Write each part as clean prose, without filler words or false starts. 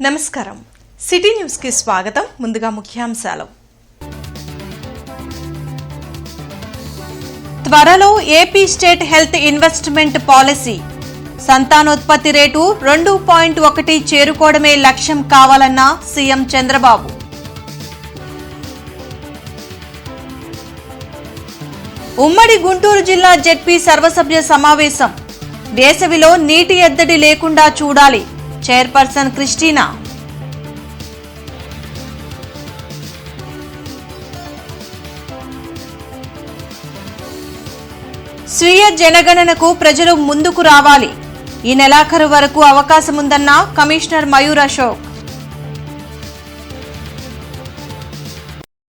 నమస్కారం. City news కి స్వాగతం. ముందుగా ముఖ్యాంశాలు. త్వరలో AP state health investment policy. సంతానోత్పత్తి రేటు 2.1 చేరుకోవడమే లక్ష్యం కావాలన్న సీఎం చంద్రబాబు. ఉమ్మడి గుంటూరు జిల్లా జెడ్పీ సర్వసభ్య సమావేశం. వేసవిలో నీటి ఎద్దడి లేకుండా చూడాలి. Chairperson Christina. స్వీయ జనగణనకు ప్రజలు ముందుకు రావాలి. ఈ నెలాఖరు వరకు అవకాశముందన్న కమిషనర్ మయూర్ అశోక్.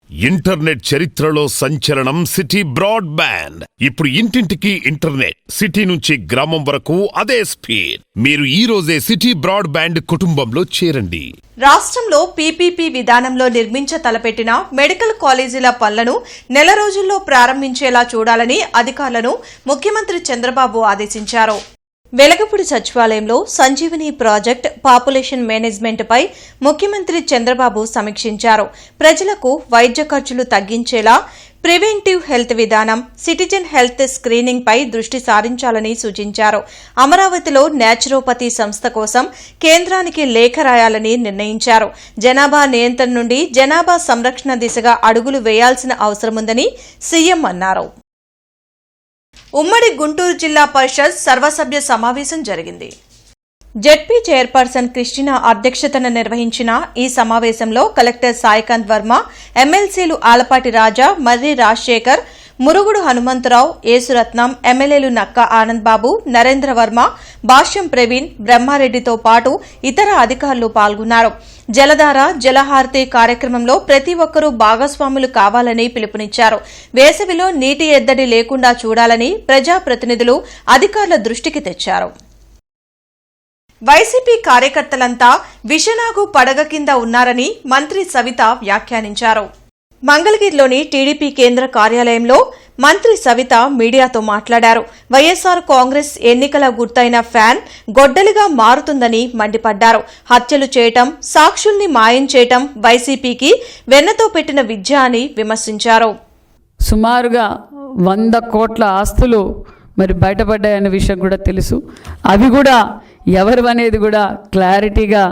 ఇంటర్నెట్ చరిత్రలో సంచలనం సిటీ బ్రాడ్బ్యాండ్. ఇప్పుడు ఇంటింటికి ఇంటర్నెట్, సిటీ నుంచి గ్రామం వరకు అదే స్పీడ్. మీరు ఈ రోజే సిటీ బ్రాడ్బ్యాండ్ కుటుంబంలో చేరండి. రాష్ట్రంలో పీపీపీ విధానంలో నిర్మించ తలపెట్టిన మెడికల్ కాలేజీల పనులను నెల రోజుల్లో ప్రారంభించేలా చూడాలని అధికారులను ముఖ్యమంత్రి చంద్రబాబు ఆదేశించారు. వెలగపూడి సచివాలయంలో సంజీవని ప్రాజెక్ట్ పాపులేషన్ మేనేజ్మెంట్ పై ముఖ్యమంత్రి చంద్రబాబు సమీక్షించారు. ప్రజలకు వైద్య ఖర్చులు తగ్గించేలా ప్రివెంటివ్ హెల్త్ విధానం, సిటిజన్ హెల్త్ స్క్రీనింగ్ పై దృష్టి సారించాలని సూచించారు. అమరావతిలో నేచురోపతి సంస్థ కోసం కేంద్రానికి లేఖ రాయాలని నిర్ణయించారు. జనాభా నియంత్రణ నుండి జనాభా సంరక్షణ దిశగా అడుగులు వేయాల్సిన అవసరముందని సీఎం అన్నారు. ఉమ్మడి గుంటూరు జిల్లా పరిషత్ సర్వసభ్య సమావేశం జరిగింది. జెడ్పీ చైర్పర్సన్ క్రిస్టినా అధ్యక్షతన నిర్వహించిన ఈ సమావేశంలో కలెక్టర్ సాయికాంత్ వర్మ, ఎమ్మెల్సీలు ఆలపాటి రాజా, మర్రి రాజశేఖర్, మురుగుడు హనుమంతరావు, యేసురత్నం, ఎమ్మెల్యేలు నక్క ఆనందబాబు, నరేంద్ర వర్మ, భాష్యం ప్రవీణ్, బ్రహ్మారెడ్డితో పాటు ఇతర అధికారులు పాల్గొన్నారు. జలధార జలహారతి కార్యక్రమంలో ప్రతి ఒక్కరూ భాగస్వాములు కావాలని పిలుపునిచ్చారు. వేసవిలో నీటి ఎద్దడి లేకుండా చూడాలని ప్రజాప్రతినిధులు అధికారుల దృష్టికి తెచ్చారు. వైసీపీ కార్యకర్తలంతా విషనాగు పడగ కింద ఉన్నారని మంత్రి సవిత వ్యాఖ్యానించారు. మంగళగిరిలోని టీడీపీ కేంద్ర కార్యాలయంలో మంత్రి సవిత మీడియాతో మాట్లాడారు. వైఎస్సార్ కాంగ్రెస్ ఎన్నికల గుర్తైన ఫ్యాన్ గొడ్డలిగా మారుతుందని మండిపడ్డారు. హత్యలు చేయటం, సాక్షుల్ని మాయం చేయటం వైసీపీకి వెన్నతో పెట్టిన విద్య అని విమర్శించారు. సుమారుగా 100 కోట్ల ఆస్తులు మరి బయటపడ్డాయన్న విషయం కూడా తెలుసు. అవి కూడా ఎవరు అనేది కూడా క్లారిటీగా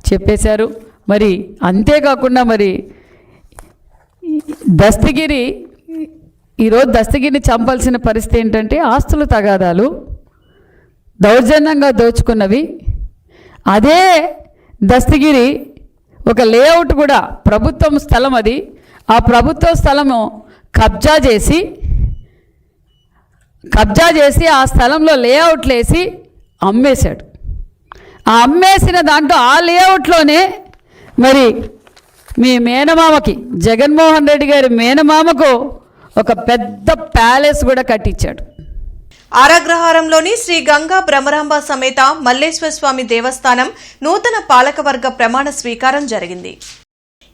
చెప్పేశారు. మరి అంతేకాకుండా మరి ఈరోజు దస్తగిరిని చంపాల్సిన పరిస్థితి ఏంటంటే ఆస్తుల తగాదాలు, దౌర్జన్యంగా దోచుకున్నవి. అదే దస్తగిరి ఒక లేఅవుట్ కూడా ప్రభుత్వం స్థలం, అది ఆ ప్రభుత్వ స్థలము కబ్జా చేసి ఆ స్థలంలో లేఅవుట్లు వేసి అమ్మేశాడు. ఆ అమ్మేసిన దాంట్లో ఆ లేఅవుట్లోనే మరి మీ మేనమామకి, జగన్మోహన్ రెడ్డి గారి మేనమామకు ఒక పెద్ద ప్యాలెస్ కూడా కట్టించాడు. ఆరాగ్రహారంలోని శ్రీ గంగా భ్రమరాంబ సమేత మల్లేశ్వర స్వామి దేవస్థానం నూతన పాలకవర్గ ప్రమాణ స్వీకారం జరిగింది.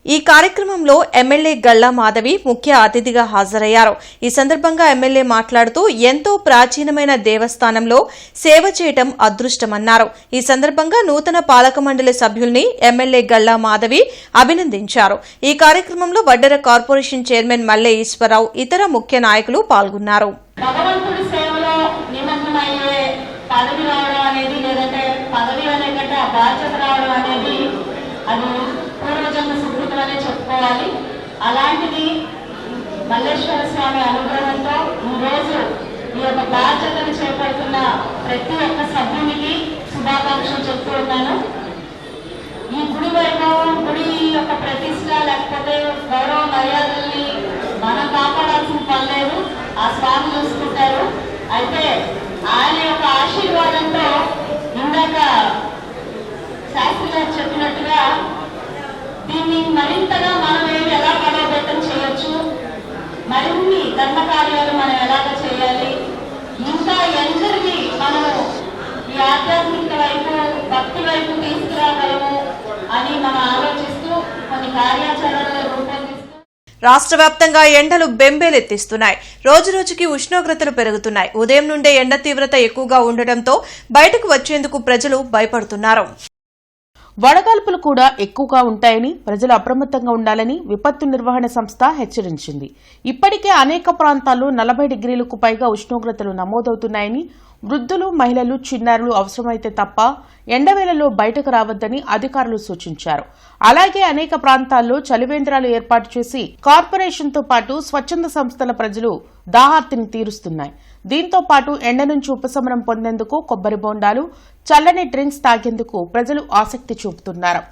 ఈ కార్యక్రమంలో ఎమ్మెల్యే గల్లా మాధవి ముఖ్య అతిథిగా హాజరయ్యారు. ఈ సందర్భంగా ఎమ్మెల్యే మాట్లాడుతూ ఎంతో ప్రాచీనమైన దేవస్థానంలో సేవ చేయటం అదృష్టమన్నారు. ఈ సందర్భంగా నూతన పాలక మండలి సభ్యుల్ని ఎమ్మెల్యే గల్లా మాధవి అభినందించారు. ఈ కార్యక్రమంలో వడ్డెర కార్పొరేషన్ చైర్మన్ మల్లె ఈశ్వరరావు, ఇతర ముఖ్య నాయకులు పాల్గొన్నారు. చెప్పుకోవాలి. అలాంటిది మల్లేశ్వర స్వామి అనుగ్రహంతో ఈరోజు ఈ యొక్క బాధ్యతను చేపడుతున్న ప్రతి ఒక్క సభ్యునికి శుభాకాంక్షలు చెప్తూ ఉన్నాను. ఈ గుడి వైభవం, గుడి యొక్క ప్రతిష్ట లేకపోతే గౌరవ మర్యాదల్ని మనం కాపాడాల్సిన పని లేదు, ఆ స్వామి చూసుకుంటారు. అయితే ఆయన యొక్క ఆశీర్వాదంతో ఇందాక శాస్త్రి గారు చెప్పినట్టుగా దీన్ని మరింతగా మనం ఎలా బలోపేతం చేయొచ్చు, మరిన్ని ధర్మ కార్యాలు మనం ఎలాగ చేయాలి, ఇంకా ఎందరినీ మనము ఈ ఆధ్యాత్మిక వైపు, భక్తి వైపు తీసుకురాగలము అని మనం ఆలోచిస్తూ కొన్ని కార్యాచరణలు రూపొందిస్తూ రాష్ట్ర వ్యాప్తంగా ఎండలు బెంబేలెత్తిస్తున్నాయి. రోజురోజుకి ఉష్ణోగ్రతలు పెరుగుతున్నాయి. ఉదయం నుండే ఎండ తీవ్రత ఎక్కువగా ఉండటంతో బయటకు వచ్చేందుకు ప్రజలు భయపడుతున్నారు. వడగాల్పులు కూడా ఎక్కువగా ఉంటాయని ప్రజలు అప్రమత్తంగా ఉండాలని విపత్తు నిర్వహణ సంస్థ హెచ్చరించింది. ఇప్పటికే అనేక ప్రాంతాల్లో 40 డిగ్రీలకు పైగా ఉష్ణోగ్రతలు నమోదవుతున్నాయని, వృద్ధులు, మహిళలు, చిన్నారులు అవసరమైతే తప్ప ఎండవేళలో బయటకు రావద్దని అధికారులు సూచించారు. అలాగే అనేక ప్రాంతాల్లో చలివేంద్రాలు ఏర్పాటు చేసి కార్పొరేషన్తో పాటు స్వచ్ఛంద సంస్థల ప్రజలు దాహార్తిని తీరుస్తున్నాయి. దీంతో పాటు ఎండ నుంచి ఉపశమనం పొందేందుకు కొబ్బరి బోండాలు, చల్లని డ్రింక్స్ తాగేందుకు ప్రజలు ఆసక్తి చూపుతున్నారు.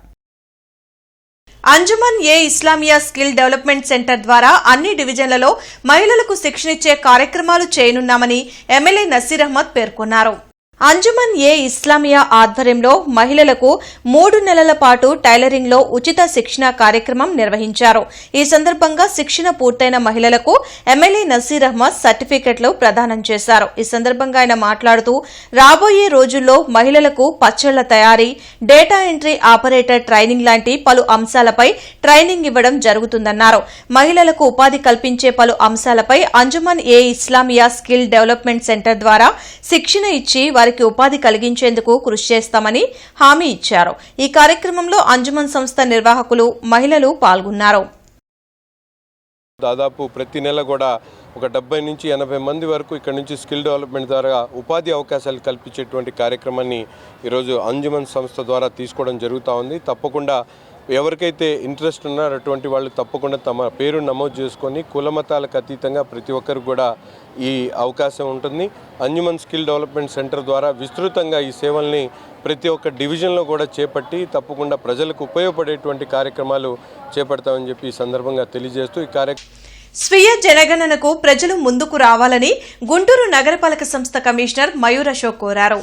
అంజుమన్ ఏ ఇస్లామియా స్కిల్ డెవలప్మెంట్ సెంటర్ ద్వారా అన్ని డివిజన్లలో మహిళలకు శిక్షణిచ్చే కార్యక్రమాలు చేయనున్నామని ఎమ్మెల్యే నసీర్ అహ్మద్ పేర్కొన్నారు. అంజుమన్ ఏ ఇస్లామియా ఆధ్వర్యంలో మహిళలకు 3 నెలల పాటు టైలరింగ్ లో ఉచిత శిక్షణ కార్యక్రమం నిర్వహించారు. ఈ సందర్భంగా శిక్షణ పూర్తయిన మహిళలకు ఎమ్మెల్యే నసీర్ అహ్మద్ సర్టిఫికెట్లు ప్రదానం చేశారు. ఈ సందర్భంగా ఆయన మాట్లాడుతూ రాబోయే రోజుల్లో మహిళలకు పచ్చళ్ల తయారీ, డేటా ఎంట్రీ ఆపరేటర్ ట్రైనింగ్ లాంటి పలు అంశాలపై ట్రైనింగ్ ఇవ్వడం జరుగుతుందన్నారు. మహిళలకు ఉపాధి కల్పించే పలు అంశాలపై అంజుమన్ ఏ ఇస్లామియా స్కిల్ డెవలప్మెంట్ సెంటర్ ద్వారా శిక్షణ ఇచ్చి వారికి ఉపాధి కలిగించేందుకు కృషి చేస్తామని హామీ ఇచ్చారు. ఈ కార్యక్రమంలో అంజుమన్ సంస్థ నిర్వాహకులు, మహిళలు పాల్గొన్నారు. దాదాపు ప్రతి నెల కూడా ఒక 70 నుంచి 80 మంది వరకు ఇక్కడ నుంచి స్కిల్ డెవలప్మెంట్ ద్వారా ఉపాధి అవకాశాలు కల్పించేటువంటి కార్యక్రమాన్ని ఈరోజు అంజుమన్ సంస్థ ద్వారా తీసుకోవడం జరుగుతూ ఉంది. తప్పకుండా ఎవరికైతే ఇంట్రెస్ట్ ఉన్నారో అటువంటి వాళ్ళు తప్పకుండా తమ పేరు నమోదు చేసుకొని కులమతాలకు అతీతంగా ప్రతి ఒక్కరికి కూడా ఈ అవకాశం ఉంటుంది. అంజుమన్ స్కిల్ డెవలప్మెంట్ సెంటర్ ద్వారా విస్తృతంగా ఈ సేవల్ని ప్రతి ఒక్క డివిజన్లో కూడా చేపట్టి తప్పకుండా ప్రజలకు ఉపయోగపడేటువంటి కార్యక్రమాలు చేపడతామని చెప్పి ఈ సందర్భంగా తెలియజేస్తూ ఈ స్వీయ జనగణనకు ప్రజలు ముందుకు రావాలని గుంటూరు నగరపాలక సంస్థ కమిషనర్ మయూర్ అశోక్ కోరారు.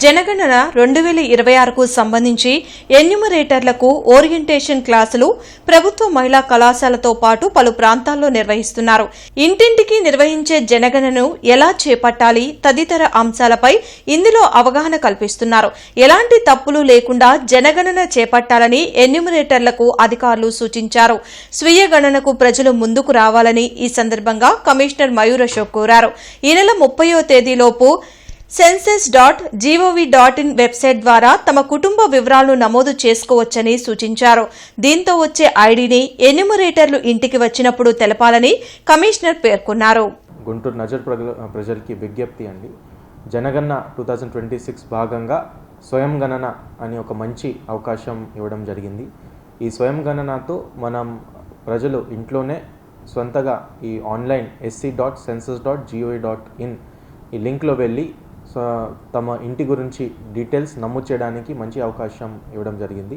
జనగణన 2026కు సంబంధించి ఎన్యూమరేటర్లకు ఓరియంటేషన్ క్లాసులు ప్రభుత్వ మహిళా కళాశాలతో పాటు పలు ప్రాంతాల్లో నిర్వహిస్తున్నారు. ఇంటింటికి నిర్వహించే జనగణనను ఎలా చేపట్టాలి తదితర అంశాలపై ఇందులో అవగాహన కల్పిస్తున్నారు. ఎలాంటి తప్పులు లేకుండా జనగణన చేపట్టాలని ఎన్యూమరేటర్లకు అధికారులు సూచించారు. స్వీయ గణనకు ప్రజలు ముందుకు రావాలని ఈ సందర్భంగా కమిషనర్ మయూర్ అశోక్ కోరారు. ఈ నెల 30వ తేదీలోపు census.gov.in వెబ్సైట్ ద్వారా తమ కుటుంబ వివరాలను నమోదు చేసుకోవచ్చని సూచించారు. దీంతో వచ్చే ఐడిని ఎన్యూమరేటర్లు ఇంటికి వచ్చినప్పుడు తెలపాలని కమిషనర్ పేర్కొన్నారు. గుంటూరు నగర ప్రజలకి విజ్ఞప్తి అండి, జనగణన 2026 భాగంగా స్వయం గణన అని ఒక మంచి అవకాశం ఇవ్వడం జరిగింది. ఈ స్వయం గణనతో మనం ప్రజలు ఇంట్లోనే సొంతగా ఈ ఆన్లైన్ sc.census.gov.in ఈ లింక్లో వెళ్ళి తమ ఇంటి గురించి డీటెయిల్స్ నమోదు చేయడానికి మంచి అవకాశం ఇవ్వడం జరిగింది.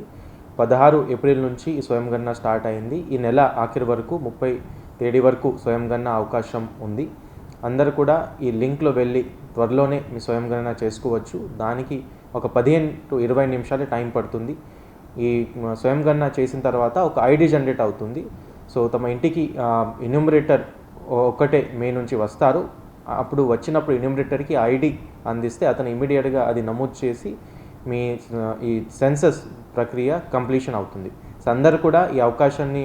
16 ఏప్రిల్ నుంచి ఈ స్వయం గణన స్టార్ట్ అయింది. ఈ నెల ఆఖరి వరకు 30 తేదీ వరకు స్వయం గణన అవకాశం ఉంది. అందరూ కూడా ఈ లింక్లో వెళ్ళి త్వరలోనే మీ స్వయం గణన చేసుకోవచ్చు. దానికి ఒక 15 to 20 నిమిషాలు టైం పడుతుంది. ఈ స్వయం గణన చేసిన తర్వాత ఒక ఐడి జనరేట్ అవుతుంది. సో తమ ఇంటికి ఎన్యూమరేటర్ ఒకటే మే నుంచి వస్తారు. అప్పుడు వచ్చినప్పుడు ఎన్యూమరేటర్కి ఐడి అందిస్తే అతను ఇమీడియట్గా అది నమోదు చేసి మీ ఈ సెన్సస్ ప్రక్రియ కంప్లీషన్ అవుతుంది. సో అందరూ కూడా ఈ అవకాశాన్ని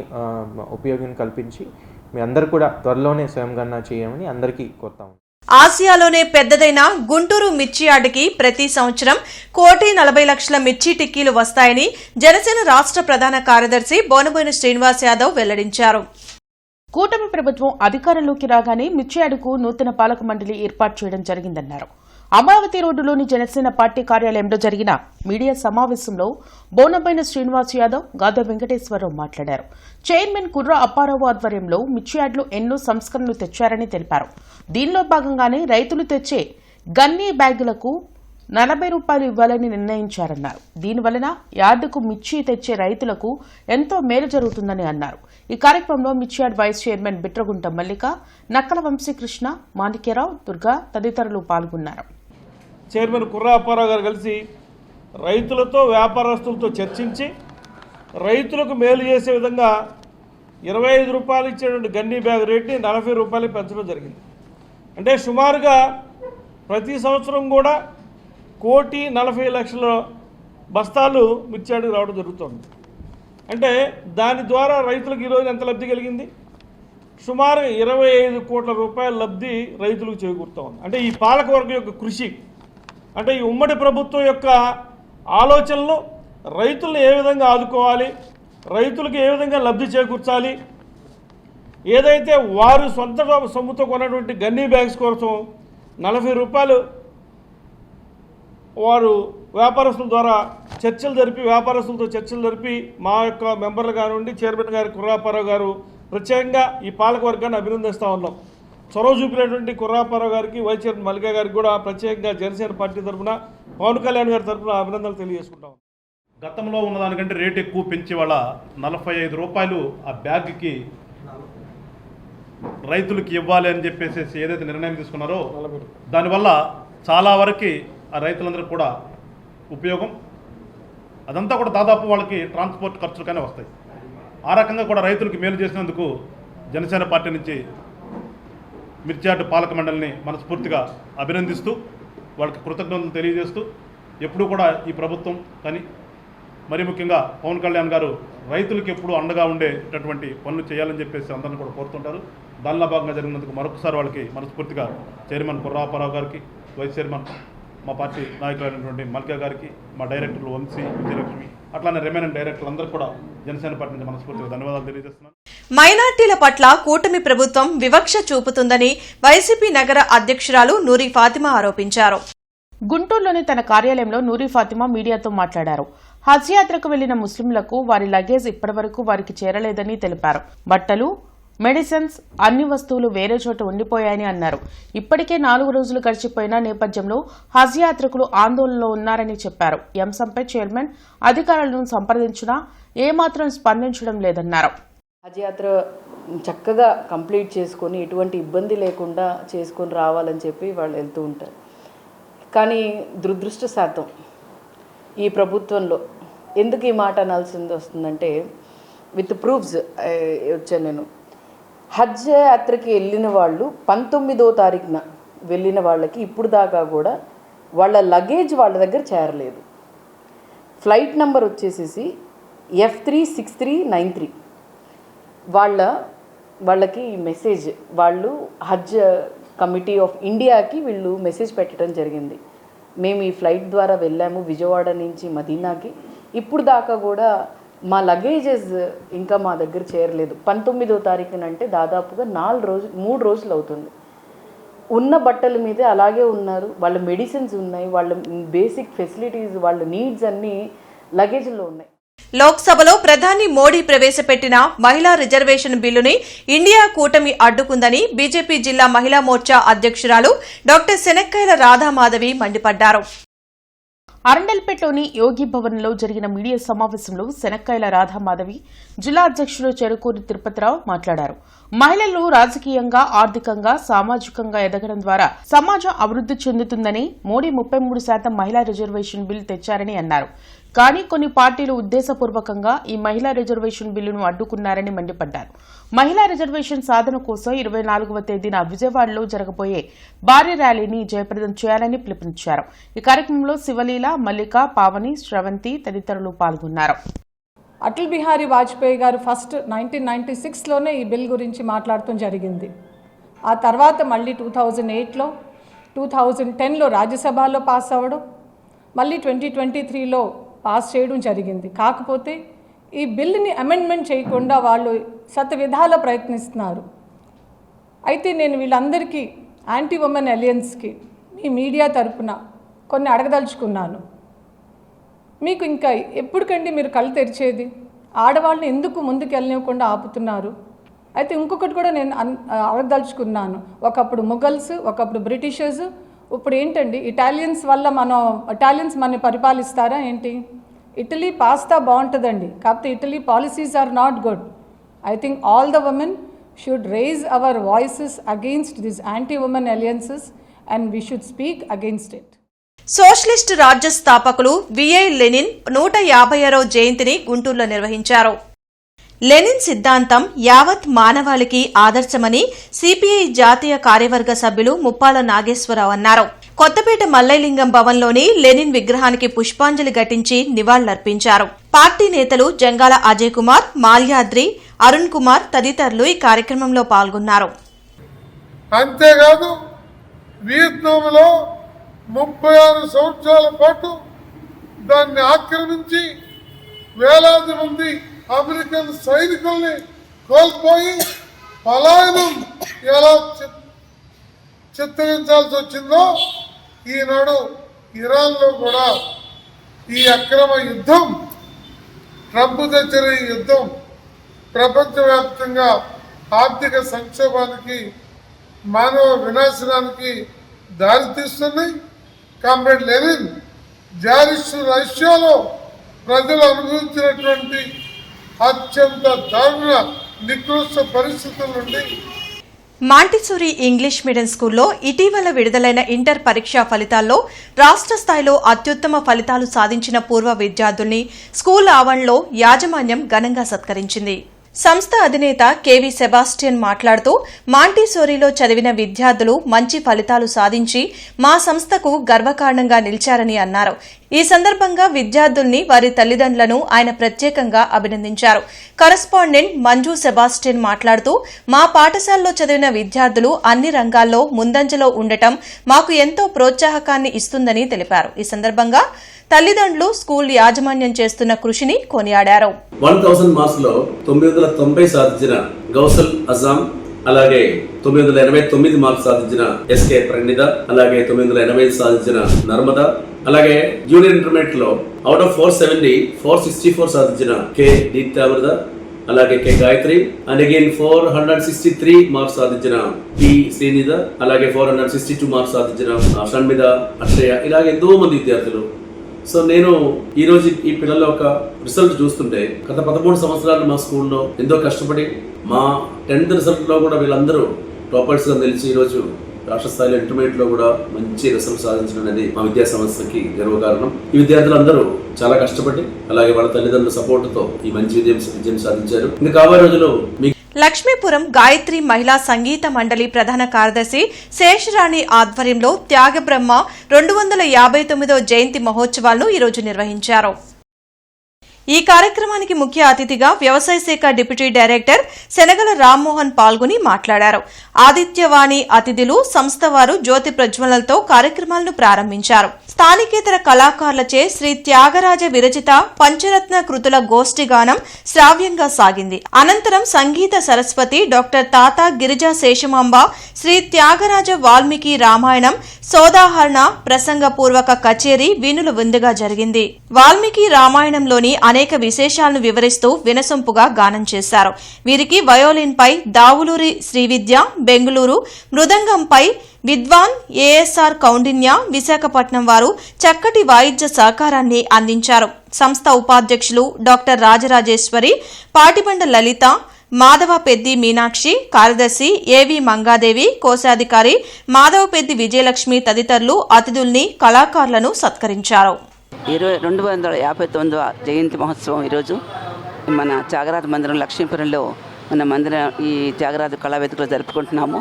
కల్పించి మీ అందరూ కూడా త్వరలోనే స్వయం గణన చేయమని అందరికీ కోరుతాము. ఆసియాలోనే పెద్దదైన గుంటూరు మిర్చి యార్డుకి ప్రతి సంవత్సరం 1,40,00,000 మిర్చి టిక్కీలు వస్తాయని జనసేన రాష్ట్ర ప్రధాన కార్యదర్శి బోనబోయిన శ్రీనివాస్ యాదవ్ వెల్లడించారు. కూటమి ప్రభుత్వం అధికారంలోకి రాగానే మిర్చి యార్డుకు నూతన పాలక మండలి ఏర్పాటు చేయడం జరిగిందన్నారు. అమరావతి రోడ్డులోని జనసేన పార్టీ కార్యాలయంలో జరిగిన మీడియా సమావేశంలో బోనబోయిన శ్రీనివాస్ యాదవ్, గాదా వెంకటేశ్వరరావు మాట్లాడారు. చైర్మన్ కుర్ర అప్పారావు ఆధ్వర్యంలో మిర్చి యార్డులో ఎన్నో సంస్కరణలు తెచ్చారని తెలిపారు. దీనిలో భాగంగానే రైతులు తెచ్చే గన్నీ బ్యాగులకు 40 రూపాయలు ఇవ్వాలని నిర్ణయించారన్నారు. దీనివలన యార్డుకు మిర్చి తెచ్చే రైతులకు ఎంతో మేలు జరుగుతుందని అన్నారు. ఈ కార్యక్రమంలో మిర్చి యార్డ్ వైస్ చైర్మన్ బిట్రగుంట మల్లిక, నక్కల వంశీకృష్ణ, మాణిక్యరావు, దుర్గా తదితరులు పాల్గొన్నారు. చైర్మన్ కుర్ర అప్పారావు గారు కలిసి రైతులతో వ్యాపారస్తులతో చర్చించి రైతులకు మేలు చేసే విధంగా 25 రూపాయలు ఇచ్చేటువంటి గన్నీ బ్యాగ్ రేట్ని 40 రూపాయలు పెంచడం జరిగింది. అంటే సుమారుగా ప్రతి సంవత్సరం కూడా 1,40,00,000 బస్తాలు మిర్చి యార్డుకు రావడం జరుగుతుంది. అంటే దాని ద్వారా రైతులకు ఈరోజు ఎంత లబ్ధి కలిగింది? సుమారు 25 కోట్ల రూపాయల లబ్ధి రైతులకు చేకూరుతూ ఉంది. అంటే ఈ పాలకవర్గం యొక్క కృషి, అంటే ఈ ఉమ్మడి ప్రభుత్వం యొక్క ఆలోచనలు రైతులను ఏ విధంగా ఆదుకోవాలి, రైతులకు ఏ విధంగా లబ్ధి చేకూర్చాలి, ఏదైతే వారు సొంత సొమ్ముతో కొన్నటువంటి గన్నీ బ్యాగ్స్ కోసం 40 రూపాయలు వారు వ్యాపారస్తుల ద్వారా వ్యాపారస్తులతో చర్చలు జరిపి మా యొక్క మెంబర్లు కానివ్వండి, చైర్మన్ గారు కుర్రాపారావు గారు ప్రత్యేకంగా ఈ పాలక వర్గాన్ని అభినందిస్తూ ఉన్నాం. చొరవ చూపినటువంటి కుర్రాపారావు గారికి, వైస్ చైర్మన్ మల్లికా గారికి కూడా ప్రత్యేకంగా జనసేన పార్టీ తరఫున, పవన్ కళ్యాణ్ గారి తరఫున అభినందనలు తెలియజేసుకుంటాం. గతంలో ఉన్నదానికంటే రేటు ఎక్కువ పెంచి వాళ్ళ 45 రూపాయలు ఆ బ్యాగ్కి రైతులకి ఇవ్వాలి అని చెప్పేసి ఏదైతే నిర్ణయం తీసుకున్నారో దానివల్ల చాలా వరకు ఆ రైతులందరికీ కూడా ఉపయోగం. అదంతా కూడా దాదాపు వాళ్ళకి ట్రాన్స్పోర్ట్ ఖర్చులుగానే వస్తాయి. ఆ రకంగా కూడా రైతులకు మేలు చేసినందుకు జనసేన పార్టీ నుంచి మిర్చాటు పాలక మండలిని మనస్ఫూర్తిగా అభినందిస్తూ వాళ్ళకి కృతజ్ఞతలు తెలియజేస్తూ ఎప్పుడూ కూడా ఈ ప్రభుత్వం కానీ మరి ముఖ్యంగా పవన్ కళ్యాణ్ గారు రైతులకు ఎప్పుడూ అండగా ఉండేటటువంటి పనులు చేయాలని చెప్పేసి అందరిని కూడా కోరుతుంటారు. దానిలో భాగంగా జరిగినందుకు మరొకసారి వాళ్ళకి మనస్ఫూర్తిగా చైర్మన్ కుర్రాపారావు గారికి, వైస్ చైర్మన్ మా పార్టీ నాయకులైనటువంటి మల్లికా గారికి, మా డైరెక్టర్లు వంశీ, విజయలక్ష్మి, అట్లానే రిమైనింగ్ డైరెక్టర్లు అందరూ కూడా జనసేన పార్టీ నుంచి మనస్ఫూర్తిగా ధన్యవాదాలు తెలియజేస్తున్నాను. మైనార్టీల పట్ల కూటమి ప్రభుత్వం వివక్ష చూపుతుందని వైసీపీ నగర అధ్యక్షురాలు నూరి ఫాతిమా ఆరోపించారు. గుంటూరులోని తన కార్యాలయంలో నూరి ఫాతిమా మీడియాతో మాట్లాడారు. హజ్ యాత్రకు వెళ్లిన ముస్లింలకు వారి లగేజ్ ఇప్పటివరకు వారికి చేరలేదని తెలిపారు. బట్టలు, మెడిసిన్స్, అన్ని వస్తువులు వేరే చోట ఉండిపోయాయని అన్నారు. ఇప్పటికే 4 రోజులు గడిచిపోయిన నేపథ్యంలో హజ్ యాత్రికులు ఆందోళనలో ఉన్నారని చెప్పారు. ఈ అంశంపై చైర్మన్ అధికారులను సంప్రదించినా ఏమాత్రం స్పందించడం లేదన్నారు. హజ్ యాత్ర చక్కగా కంప్లీట్ చేసుకొని ఎటువంటి ఇబ్బంది లేకుండా చేసుకొని రావాలని చెప్పి వాళ్ళు వెళ్తూ ఉంటారు. కానీ దురదృష్టశాతం ఈ ప్రభుత్వంలో ఎందుకు ఈ మాట అనాల్సింది వస్తుందంటే, విత్ ప్రూఫ్స్ వచ్చాను నేను. హజ్ యాత్రకి వెళ్ళిన వాళ్ళు 19వ తారీఖున వెళ్ళిన వాళ్ళకి ఇప్పుడు దాకా కూడా వాళ్ళ లగేజ్ వాళ్ళ దగ్గర చేరలేదు. ఫ్లైట్ నెంబర్ వచ్చేసేసి F36393. వాళ్ళకి మెసేజ్, వాళ్ళు హజ్ కమిటీ ఆఫ్ ఇండియాకి వీళ్ళు మెసేజ్ పెట్టడం జరిగింది. మేము ఈ ఫ్లైట్ ద్వారా వెళ్ళాము విజయవాడ నుంచి మదీనాకి, ఇప్పుడు దాకా కూడా మా లగేజెస్ ఇంకా మా దగ్గర చేరలేదు. 19వ తారీఖునంటే దాదాపుగా 3 రోజులు అవుతుంది. ఉన్న బట్టల మీదే అలాగే ఉన్నారు. వాళ్ళ మెడిసిన్స్ ఉన్నాయి, వాళ్ళ బేసిక్ ఫెసిలిటీస్, వాళ్ళ నీడ్స్ అన్నీ లగేజ్లో ఉన్నాయి. లోక్సభలో ప్రధాని మోడీ ప్రవేశపెట్టిన మహిళా రిజర్వేషన్ బిల్లుని ఇండియా కూటమి అడ్డుకుందని బీజేపీ జిల్లా మహిళా మోర్చా అధ్యక్షురాలు డాక్టర్ శనక్కాయల రాధామాధవి మండిపడ్డారు. అరండల్పేటలోని యోగి భవన్లో జరిగిన మీడియా సమావేశంలో శనక్కాయల రాధామాధవి, జిల్లా అధ్యక్షుడు చెరుకూరి తిరుపతిరావు మాట్లాడారు. మహిళలు రాజకీయంగా, ఆర్థికంగా, సామాజికంగా ఎదగడం ద్వారా సమాజం అభివృద్ధి చెందుతుందని, మోడీ 33% మహిళా రిజర్వేషన్ బిల్ తెచ్చారని అన్నారు. కానీ కొన్ని పార్టీలు ఉద్దేశపూర్వకంగా ఈ మహిళా రిజర్వేషన్ బిల్లును అడ్డుకున్నారని మండిపడ్డారు. మహిళా రిజర్వేషన్ సాధన కోసం 24వ తేదీన విజయవాడలో జరగబోయే భారీ ర్యాలీని జయప్రదం చేయాలని పిలుపునిచ్చారు. ఈ కార్యక్రమంలో శివలీల, మల్లిక, పావని, శ్రవంతి తదితరులు పాల్గొన్నారు. అటల్ బిహారీ వాజ్పేయి గారు ఫస్ట్ 1996లోనే ఈ బిల్ గురించి మాట్లాడటం జరిగింది. ఆ తర్వాత మళ్ళీ 2008లో, 2010లో రాజ్యసభలో పాస్ అవ్వడం, మళ్ళీ 2023లో పాస్ చేయడం జరిగింది. కాకపోతే ఈ బిల్లుని అమెండ్మెంట్ చేయకుండా వాళ్ళు శతవిధాల ప్రయత్నిస్తున్నారు. అయితే నేను వీళ్ళందరికీ, యాంటీ ఉమెన్ అలయన్స్కి మీ మీడియా తరపున కొన్ని అడగదలుచుకున్నాను. మీకు ఇంకా ఎప్పటికండి మీరు కళ్ళు తెరిచేది? ఆడవాళ్ళని ఎందుకు ముందుకు వెళ్ళనివ్వకుండా ఆపుతున్నారు? అయితే ఇంకొకటి కూడా నేను అడగదలుచుకున్నాను. ఒకప్పుడు ముఘల్స్, ఒకప్పుడు బ్రిటిషర్స్, ఇప్పుడు ఏంటండి ఇటాలియన్స్ వల్ల ఇటాలియన్స్ మనని పరిపాలిస్తారా ఏంటి? ఇటలీ పాస్తా బాగుంటుందండి, కాకపోతే Italy policies are not good. I think all the women should raise our voices against this anti women alliances and we should speak against it. Socialist రాజ్య స్థాపకులు VI Lenin 150వ జయంతిని గుంటూరులో నిర్వహించారు. Lenin సిద్ధాంతం యావత్ మానవాళికి ఆదర్శమని సిపిఐ జాతీయ కార్యవర్గ సభ్యులు ముప్పాల నాగేశ్వరరావు అన్నారు. కొత్తపేట మల్లైలింగం భవన్లోని లెనిన్ విగ్రహానికి పుష్పాంజలి ఘటించి నివాళులర్పించారు. పార్టీ నేతలు జంగాల అజయ్ కుమార్, మాల్యాద్రి, అరుణ్ కుమార్ తదితరులు ఈ కార్యక్రమంలో పాల్గొన్నారు. అంతేకాదు వియత్నాంలో 36 సంవత్సరాల పాటు దాన్ని ఆక్రమించి వేలాది మంది అమెరికన్ సైనికుల్ని కోల్పోయి పలాయనం ఎలా చిత్తగించాల్సి వచ్చిందో ఈనాడు ఇరాన్లో కూడా ఈ అక్రమ యుద్ధం, ట్రంప్ తెచ్చిన ఈ యుద్ధం ప్రపంచవ్యాప్తంగా ఆర్థిక సంక్షోభానికి, మానవ వినాశనానికి దారితీస్తున్నాయి. కామ్రేడ్ లెనిన్ జారిస్ రష్యాలో ప్రజలు అనుభవించినటువంటి అత్యంత దారుణ నికృష్ట పరిస్థితుల నుండి మాంటిసోరీ ఇంగ్లీష్ మీడియం స్కూల్లో ఇటీవల విడుదలైన ఇంటర్ పరీక్షా ఫలితాల్లో రాష్ట్ర స్థాయిలో అత్యుత్తమ ఫలితాలు సాధించిన పూర్వ విద్యార్థుల్ని స్కూల్ ఆవరణలో యాజమాన్యం ఘనంగా సత్కరించింది. సంస్థ అధినేత కెవి సెబాస్టియన్ మాట్లాడుతూ మాంటిసోరీలో చదివిన విద్యార్థులు మంచి ఫలితాలు సాధించి మా సంస్థకు గర్వకారణంగా నిలిచారని అన్నారు. ఈ సందర్భంగా విద్యార్థుల్ని, వారి తల్లిదండ్రులను ఆయన ప్రత్యేకంగా అభినందించారు. కరస్పాండెంట్ మంజు సెబాస్టియన్ మాట్లాడుతూ మా పాఠశాలలో చదివిన విద్యార్థులు అన్ని రంగాల్లో ముందంజలో ఉండటం మాకు ఎంతో ప్రోత్సాహకాన్ని ఇస్తుందని తెలిపారు. ఈ సందర్భంగా తల్లిదండ్రులు, స్కూల్ యాజమాన్యం చేస్తున్న కృషిని కొనియాడారు. 1000 మార్క్స్ లో 990 సాధించిన గౌసల్ అజాం, అలాగే 989 మార్క్స్ సాధించిన ఎస్కే ప్రణిద, అలాగే 980 సాధించిన నర్మదా, అలాగే జూనియర్ ఇంటర్మీడియట్ లో అవుట్ ఆఫ్ 470 464 సాధించిన కె దీప్తామృత, అలాగే K Gayatri, and again 463 marks సాధించిన పి శ్రీనిధ, అలాగే 462 మార్క్స్ సాధించిన షణ్మిద, అక్షయ, ఇలాగే ఎంతో మంది విద్యార్థులు. సో నేను ఈ రోజు ఈ పిల్లల ఒక రిజల్ట్ చూస్తుంటే గత 13 సంవత్సరాలు మా స్కూల్లో ఎంతో కష్టపడి మా 10th రిజల్ట్ లో కూడా వీళ్ళందరూ టాపర్స్ గా నిలిచి ఈ రోజు రాష్ట్ర స్థాయిలో ఇంటర్మీడియట్ లో కూడా మంచి రిజల్ట్ సాధించడం అనేది మా విద్యా సంస్థకి గర్వకారణం. ఈ విద్యార్థులందరూ చాలా కష్టపడి, అలాగే వాళ్ళ తల్లిదండ్రుల సపోర్ట్ తో ఈ మంచి విజయం సాధించారు. ఇంకా కాబోయే రోజుల్లో లక్ష్మీపురం గాయత్రి మహిళా సంగీత మండలి ప్రధాన కార్యదర్శి శేషరాణి ఆధ్వర్యంలో త్యాగబ్రహ్మ 259వ జయంతి మహోత్సవాలను ఈరోజు నిర్వహించారు. ఈ కార్యక్రమానికి ముఖ్య అతిథిగా వ్యవసాయ శాఖ డిప్యూటీ డైరెక్టర్ శనగల రామ్మోహన్ పాల్గొని మాట్లాడారు. ఆదిత్యవాణి అతిథులు, సంస్థ వారు జ్యోతి ప్రజ్వలనతో కార్యక్రమాలను ప్రారంభించారు. స్థానికేతర కళాకారులచే శ్రీ త్యాగరాజ విరచిత పంచరత్న కృతుల గోష్ఠిగానం శ్రావ్యంగా సాగింది. అనంతరం సంగీత సరస్వతి డాక్టర్ తాత గిరిజా శేషమాంబ శ్రీ త్యాగరాజ వాల్మీకి రామాయణం సోదాహరణ ప్రసంగపూర్వక కచేరీ వీణుల విందుగా జరిగింది. వాల్మీకి రామాయణంలోని అనేక విశేషాలను వివరిస్తూ వినసొంపుగా గానం చేశారు. వీరికి వయోలిన్ పై దావులూరి శ్రీవిద్య, బెంగుళూరు మృదంగంపై విద్వాన్ ఏఎస్ఆర్ కౌండిన్య, విశాఖపట్నం వారు చక్కటి వాయిద్య సహకారాన్ని అందించారు. సంస్థ ఉపాధ్యక్షులు డాక్టర్ రాజరాజేశ్వరి, పాటిబండ లలిత, మాధవపెద్ది మీనాక్షి, కార్యదర్శి ఏవి మంగాదేవి, కోశాధికారి మాధవపెద్ది విజయలక్ష్మి తదితరులు అతిథుల్ని, కళాకారులను సత్కరించారు. 259వ జయంతి మహోత్సవం ఈరోజు మన త్యాగరాజ మందిరం లక్ష్మీపురంలో మన మందిరం ఈ త్యాగరాజ కళావేదికలో జరుపుకుంటున్నాము.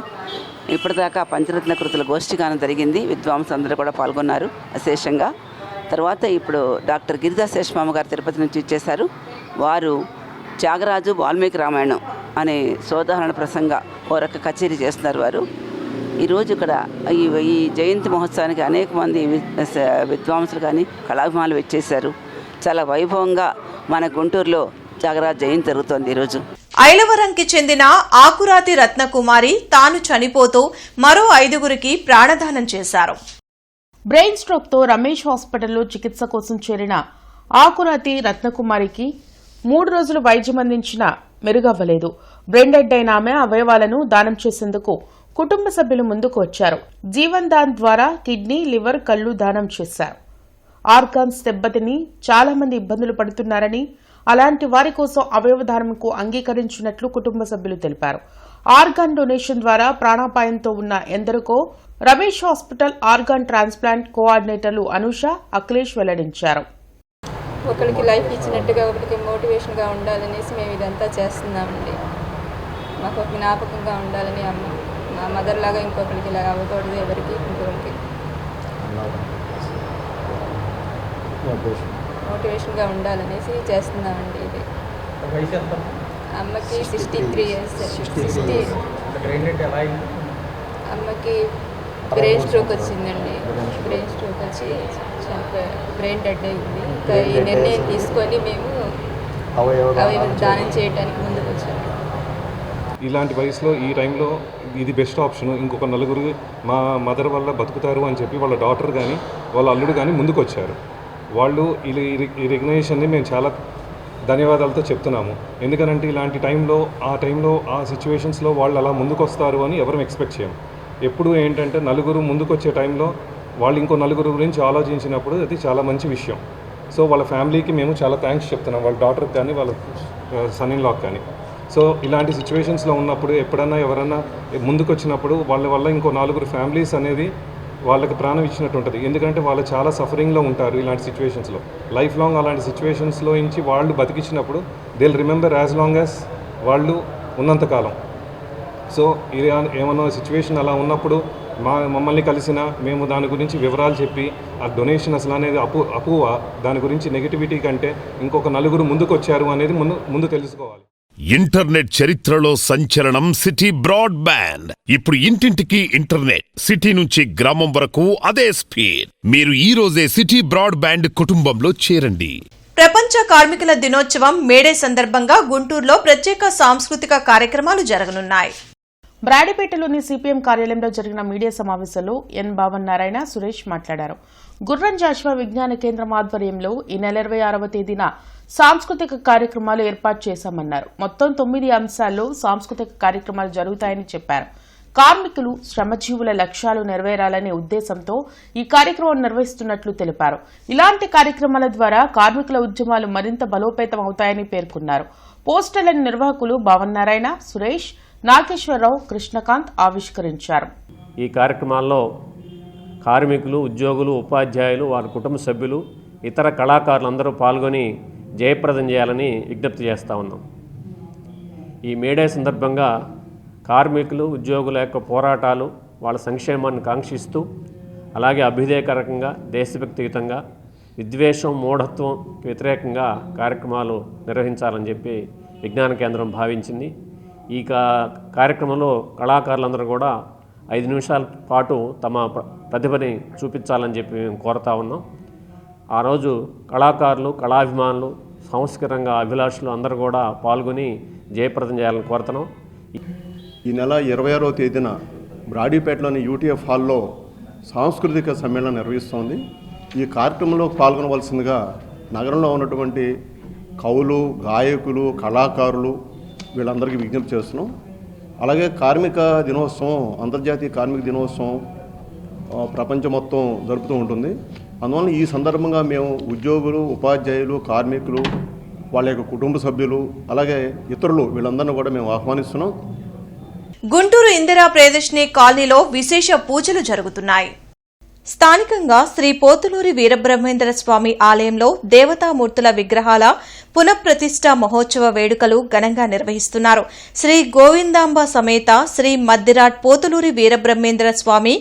ఇప్పటిదాకా పంచరత్న కృతుల గోష్ఠిగానం జరిగింది. విద్వాంసులు అందరూ కూడా పాల్గొన్నారు అశేషంగా. తర్వాత ఇప్పుడు డాక్టర్ గిరిజా శేషమామ గారు తిరుపతి నుంచి ఇచ్చేశారు. వారు త్యాగరాజు వాల్మీకి రామాయణం అనే సోదాహరణ ప్రసంగ ఓ రక కచేరీ చేస్తున్నారు. వారు ఈరోజు ఇక్కడ ఈ జయంతి మహోత్సవానికి అనేక మంది విద్వాంసులు కానీ కళాభిమానులు వచ్చేశారు. చాలా వైభవంగా మన గుంటూరులో త్యాగరాజ జయంతి జరుగుతోంది. ఈరోజు ఐలవరంకి చెందిన ఆకురాతి రత్నకుమారి తాను చనిపోతూ మరో 5గురికి ప్రాణదానం చేశారు. బ్రెయిన్ స్ట్రోక్ తో రమేష్ హాస్పిటల్లో చికిత్స కోసం చేరిన ఆకురాతి రత్నకుమారికి 3 రోజులు వైద్యం అందించినా మెరుగవ్వలేదు. బ్రెయిన్ డెడ్ అయిన ఆమె అవయవాలను దానం చేసేందుకు కుటుంబ సభ్యులు ముందుకు వచ్చారు. జీవన్ దాన్ ద్వారా కిడ్నీ, లివర్, కళ్లు దానం చేశారు. ఆర్గాన్స్ దెబ్బతిని చాలా మంది ఇబ్బందులు పడుతున్నారని, అలాంటి వారి కోసం అవయవదానంకు అంగీకరించినట్లు కుటుంబ సభ్యులు తెలిపారు. ఆర్గాన్ డొనేషన్ ద్వారా ప్రాణాపాయంతో ఉన్న ఎందరికో రమేష్ హాస్పిటల్ ఆర్గాన్ ట్రాన్స్ప్లాంట్ కోఆర్డినేటర్లు అనుష, అఖిలేష్ వెల్లడించారు. ఒకరికి లైఫ్ ఇచ్చినట్టుగా ఒకరికి మోటివేషన్గా ఉండాలనేసి మేము ఇదంతా చేస్తున్నామండి. మాకు ఒక జ్ఞాపకంగా ఉండాలని అమ్మ మా మదర్ లాగా ఇంకొకరికి ఇలా అవ్వకూడదు, ఎవరికి ఇంకొకరికి మోటివేషన్గా ఉండాలనేసి చేస్తున్నామండి. ఇది అమ్మకి 63 years. అమ్మకి బ్రెయిన్ స్ట్రోక్ వచ్చిందండి. బ్రెయిన్ స్ట్రోక్ వచ్చి బ్రెయిన్ డెడ్ అయింది. ఇంకా ఈ నిర్ణయం తీసుకొని మేము అవయవ దానం చేయడానికి ముందుకు వచ్చారు. ఇలాంటి వయసులో ఈ టైంలో ఇది బెస్ట్ ఆప్షన్. ఇంకొక నలుగురు మా మదర్ వల్ల బతుకుతారు అని చెప్పి వాళ్ళ డాటర్ కానీ వాళ్ళ అల్లుడు కానీ ముందుకు వచ్చారు. వాళ్ళు ఈ రికగ్నైజేషన్ని మేము చాలా ధన్యవాదాలతో చెప్తున్నాము. ఎందుకనంటే ఇలాంటి టైంలో ఆ సిచ్యువేషన్స్లో వాళ్ళు అలా ముందుకు వస్తారు అని ఎవరు ఎక్స్పెక్ట్ చేయము. ఎప్పుడు ఏంటంటే నలుగురు ముందుకు వచ్చే టైంలో వాళ్ళు ఇంకో నలుగురు గురించి ఆలోచించినప్పుడు అది చాలా మంచి విషయం. సో వాళ్ళ ఫ్యామిలీకి మేము చాలా థ్యాంక్స్ చెప్తున్నాం, వాళ్ళ డాటర్కి కానీ వాళ్ళ సన్ ఇన్ లాకి కానీ. సో ఇలాంటి సిచ్యువేషన్స్లో ఉన్నప్పుడు ఎప్పుడన్నా ఎవరన్నా ముందుకు వచ్చినప్పుడు వాళ్ళ వల్ల ఇంకో 4 ఫ్యామిలీస్ అనేది వాళ్ళకి ప్రాణం ఇచ్చినట్టు ఉంటుంది. ఎందుకంటే వాళ్ళు చాలా సఫరింగ్లో ఉంటారు ఇలాంటి సిచ్యువేషన్స్లో. లైఫ్ లాంగ్ అలాంటి సిచ్యువేషన్స్లో నుంచి వాళ్ళు బతికించినప్పుడు they will remember as long as వాళ్ళు ఉన్నంతకాలం. సో ఇది ఏమన్నా సిచ్యువేషన్ అలా ఉన్నప్పుడు మమ్మల్ని కలిసిన మేము దాని గురించి వివరాలు చెప్పి ఆ డొనేషన్ అసలు అనేది అపోహ, దాని గురించి నెగిటివిటీ కంటే ఇంకొక 4 ముందుకు వచ్చారు అనేది ముందు తెలుసుకోవాలి. ఇంటర్నెట్ చరిత్రలో సంచలనం సిటీ బ్రాడ్బ్యాండ్. ఇప్పుడు ఇంటింటికి ఇంటర్నెట్, సిటీ నుంచి గ్రామం వరకు అదే స్పీడ్. మీరు ఈ రోజే సిటీ బ్రాడ్బ్యాండ్ కుటుంబంలో చేరండి. ప్రపంచ కార్మికుల దినోత్సవం మేడే సందర్భంగా గుంటూరులో ప్రత్యేక సాంస్కృతిక కార్యక్రమాలు జరగనున్నాయి. బ్రాడీపేటలోని సిపిఎం కార్యాలయంలో జరిగిన మీడియా సమావేశంలో ఎన్ భావన్ నారాయణ, సురేష్ మాట్లాడారు. గుర్రం జాషువా విజ్ఞాన కేంద్రం ఆధ్వర్యంలో ఈ నెల 26వ తేదీన సాంస్కృతిక కార్యక్రమాలు ఏర్పాటు చేశామన్నారు. మొత్తం 9 అంశాల్లో సాంస్కృతిక కార్యక్రమాలు జరుగుతాయని చెప్పారు. కార్మికులు, శ్రమజీవుల లక్ష్యాలు నెరవేరాలనే ఉద్దేశంతో ఈ కార్యక్రమం నిర్వహిస్తున్నట్లు తెలిపారు. ఇలాంటి కార్యక్రమాల ద్వారా కార్మికుల ఉద్యమాలు మరింత బలోపేతం అవుతాయని పేర్కొన్నారు. పోస్టర్ల నిర్వాహకులు భావన్ నారాయణ, సురేష్, నాగేశ్వరరావు, కృష్ణకాంత్ ఆవిష్కరించారు. ఈ కార్యక్రమాల్లో కార్మికులు, ఉద్యోగులు, ఉపాధ్యాయులు, వారి కుటుంబ సభ్యులు, ఇతర కళాకారులు అందరూ పాల్గొని జయప్రదం చేయాలని విజ్ఞప్తి చేస్తూ ఉన్నాం. ఈ మేడే సందర్భంగా కార్మికులు, ఉద్యోగుల యొక్క పోరాటాలు, వాళ్ళ సంక్షేమాన్ని కాంక్షిస్తూ అలాగే అభ్యుదయకరంగా, దేశభక్తియుతంగా, విద్వేషం, మూఢత్వం వ్యతిరేకంగా కార్యక్రమాలు నిర్వహించాలని చెప్పి విజ్ఞాన కేంద్రం భావించింది. ఈ కార్యక్రమంలో కళాకారులందరూ కూడా 5 నిమిషాల పాటు తమ ప్రతిభని చూపించాలని చెప్పి మేము కోరుతా ఉన్నాం. ఆ రోజు కళాకారులు, కళాభిమానులు, సాంస్కృతిక రంగ అభిలాషులు అందరూ కూడా పాల్గొని జయప్రదం చేయాలని కోరుతున్నాం. ఈ నెల 26వ తేదీన బ్రాడీపేటలోని యూటీఎఫ్ హాల్లో సాంస్కృతిక సమ్మేళనం నిర్వహిస్తోంది. ఈ కార్యక్రమంలో పాల్గొనవలసిందిగా నగరంలో ఉన్నటువంటి కవులు, గాయకులు, కళాకారులు వీళ్ళందరికీ విజ్ఞప్తి చేస్తున్నాం. అలాగే కార్మిక దినోత్సవం, అంతర్జాతీయ కార్మిక దినోత్సవం ప్రపంచం మొత్తం జరుపుతూ ఉంటుంది. అందువల్ల ఈ సందర్భంగా మేము ఉద్యోగులు, ఉపాధ్యాయులు, కార్మికులు, వాళ్ళ యొక్క కుటుంబ సభ్యులు, అలాగే ఇతరులు వీళ్ళందరినీ కూడా మేము ఆహ్వానిస్తున్నాం. గుంటూరు ఇందిరా ప్రియదర్శిని కాలనీలో విశేష పూజలు జరుగుతున్నాయి. స్థానికంగా శ్రీ పోతులూరి వీరబ్రహ్మేంద్ర స్వామి ఆలయంలో దేవతామూర్తుల విగ్రహాల పునఃప్రతిష్ఠ మహోత్సవ వేడుకలు ఘనంగా నిర్వహిస్తున్నారు. శ్రీ గోవిందాంబ సమేత శ్రీ మద్దిరాట్ పోతులూరి వీరబ్రహ్మేంద్ర స్వామి,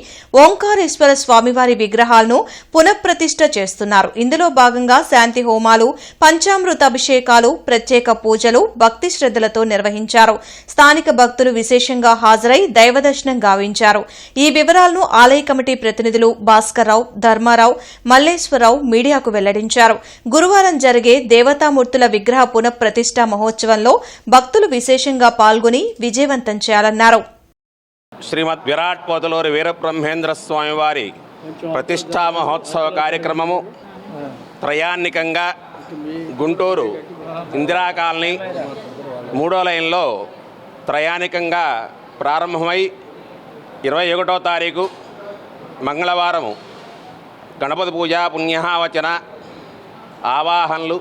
ఓంకారేశ్వర స్వామివారి విగ్రహాలను పునఃప్రతిష్ఠ చేస్తున్నారు. ఇందులో భాగంగా శాంతి హోమాలు, పంచామృత అభిషేకాలు, ప్రత్యేక పూజలు భక్తి శ్రద్దలతో నిర్వహించారు. స్థానిక భక్తులు విశేషంగా హాజరై దైవదర్శనం గావించారు. ఈ వివరాలను ఆలయ కమిటీ ప్రతినిధులు భాస్కర్రావు, ధర్మారావు, మల్లేశ్వరరావు మీడియాకు వెల్లడించారు. గురువారం జరిగే దేవతామూర్తుల విగ్రహ పునఃప్రతిష్ఠ మహోత్సవంలో భక్తులు విశేషంగా పాల్గొని విజయవంతం చేయాలన్నారు. శ్రీమద్ విరాట్ పోతులూరి వీరబ్రహ్మేంద్ర స్వామి వారి ప్రతిష్ఠా మహోత్సవ కార్యక్రమము త్రయాన్నికంగా గుంటూరు ఇందిరా కాలనీ 3వ లైన్లో త్రయానికంగా ప్రారంభమై 21వ తారీఖు మంగళవారము గణపతి పూజ, పుణ్యాహవచన, ఆవాహనలు,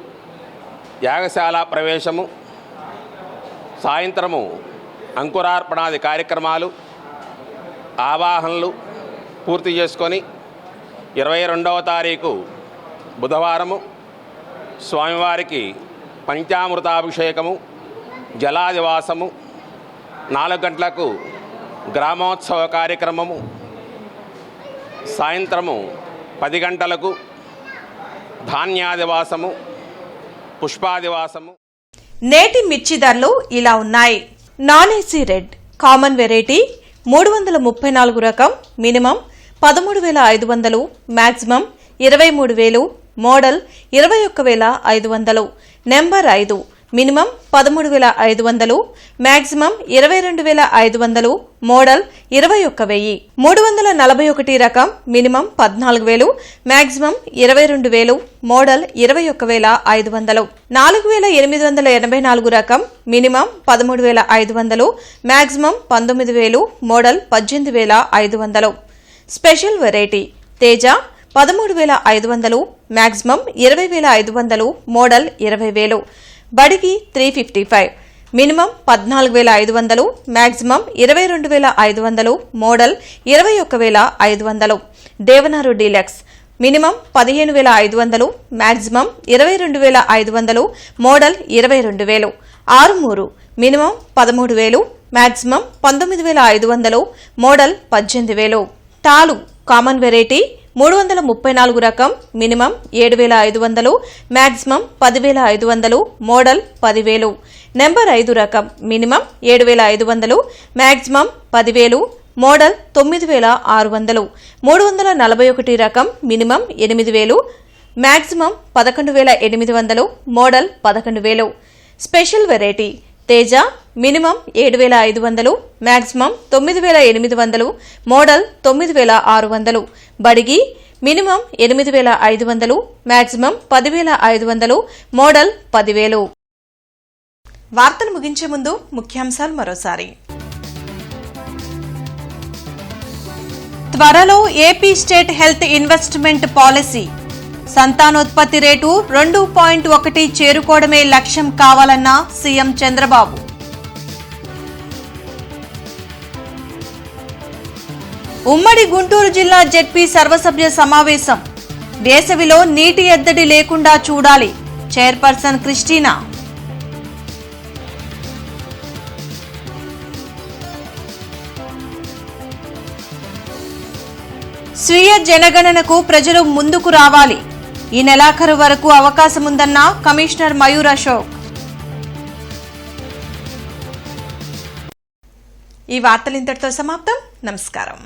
యాగశాల ప్రవేశము, సాయంత్రము అంకురార్పణాది కార్యక్రమాలు, ఆవాహనలు పూర్తి చేసుకొని 22వ తారీఖు బుధవారము స్వామివారికి పంచామృతాభిషేకము, జలాదివాసము, 4 గంటలకు గ్రామోత్సవ కార్యక్రమము, సాయంత్రము 10 గంటలకు ధాన్యాదివాసము, పుష్పాదివాసము. నేటి మిర్చి ధరలు ఇలా ఉన్నాయి. Non AC red common variety 334 రకం minimum 13,500, maximum 23,000, model 21,500. Number 5 minimum 13,500, maximum 22,500, model 21,000. 341 రకం మినిమం 14,000, మాక్సిమం 22,000, మోడల్ 21,500. 4,884 రకం minimum 13,500, maximum 19,000, model 18,500. Special variety Teja 13,500, maximum 20,500, model 20,000. Byadgi 355 minimum 14,500, maximum 22,500, model 21,500. Devanur deluxe minimum 15,500, maximum 22,500, model 22,000. Armoor minimum 13,000, maximum 19,500, model 18,000. తాలు common variety 334 రకం minimum 7,500, maximum 10,500, model 10,000. Number 5 రకం minimum 7,500, maximum 10,000, model 9,600. 341 రకం minimum 8,000, maximum 11,800, model 11,000. Special variety Teja minimum 7,500, maximum 9,800, model 9,600. Byadgi minimum 8,500, maximum 10,500, model 10,000. వార్తలు ముగించే ముందు ముఖ్యాంశాలు మరోసారి. త్వరలో AP state health investment policy. సంతానోత్పత్తి రేటు 2.1 చేరుకోవడమే లక్ష్యం కావాలన్న సీఎం చంద్రబాబు. ఉమ్మడి గుంటూరు జిల్లా జెడ్పీ సర్వసభ్య సమావేశం. వేసవిలో నీటి ఎద్దడి లేకుండా చూడాలి, చైర్పర్సన్ క్రిస్టినా. స్వీయ జనగణనకు ప్రజలు ముందుకు రావాలి. ఈ నెలాఖరు వరకు అవకాశముందన్న కమిషనర్ మయూర్ అశోక్. ఈ వార్తలు ఇంతటితో సమాప్తం. నమస్కారం.